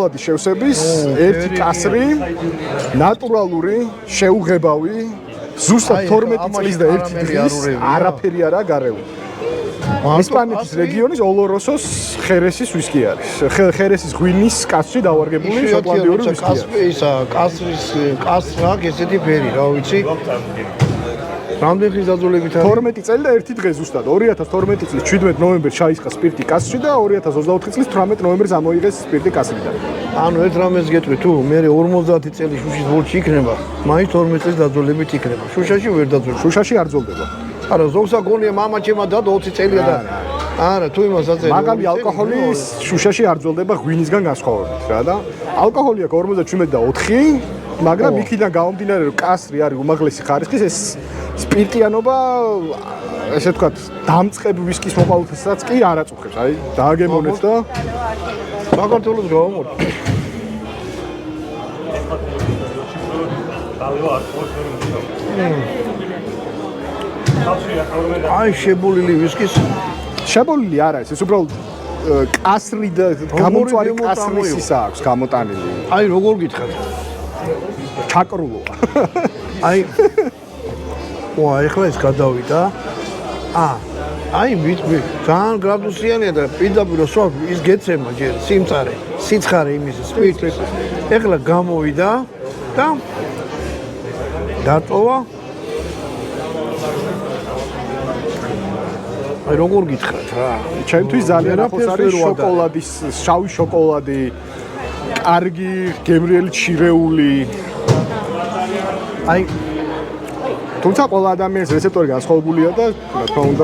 შოკოლადის შევსების ერთი კასრი, ნატურალური, შეუღებავი, ზუსტად 12 წლის და 1 დღის არაფერი არა გარეული. ესპანეთის რეგიონის ოლოროსოს ხერესის ვისკი არის. ხერესის ღვინის კასრი დავარგებული შოტლანდიური ვისკი. კასრა ესეთი ფერი, რა ვიცი. რამდენი ხნის დაძველებით არის? 12 წელი და 1 დღე ზუსტად. 2012 წლის 17 ნოემბერს ჩაისხა სპირტი კასრი და 2024 წლის 18 ნოემბერს ამოიღეს სპირტი კასრიდან. ანუ ერთ რამეს გეტყვი, თუ მე 50 წელი შუშის ბოლში იქნება, მაინც 12 წლის დაძველებით იქნება. შუშაში ვერ დაძველდება. შუშაში არ ძოლდება. არა, ზოგსა გონია მამა ჩემა დადო 20 წელია და არა, თუ იმას აწელი. მაგალი ალკოჰოლი შუშაში არ ძოლდება ღვინისგან განსხვავებით რა და ალკოჰოლი აქვს 57 და 4, მაგრამ იქიდან გამომდინარე რომ კასრი არის უმაღლესი ხარისხის ეს სპირტიანობა ესე ვთქვათ დამწყები ვისკის მოყავთასაც კი არ აწუხებს. აი, დააგემონეთ და საქართველოს გავამოწ. აი შებოლილი ვისკის შებოლილი არა ეს უბრალოდ კასრი და გამოწვარი კასრის ისა აქვს გამოტანილი. აი როგორ გითხარ? ჩაკრულო. აი ვა ეხლა ეს გადავიდა. აი ვიცი ძალიან გრადუსიანია და პირდაპირ სვა ის გეცემა ჯერ სიმწარე, სიცხარე იმის სპირტი. ეხლა გამოვიდა და დატოვა. აი როგორ გითხრათ რა? ჩემთვის ძალიან ახლოს არის შოკოლადის, შავი შოკოლადი, კარგი გემრიელი ჩირეული. აი თუმცა ყველა ადამიანის რეცეპტორი განსხვავებულია და რა თქმა უნდა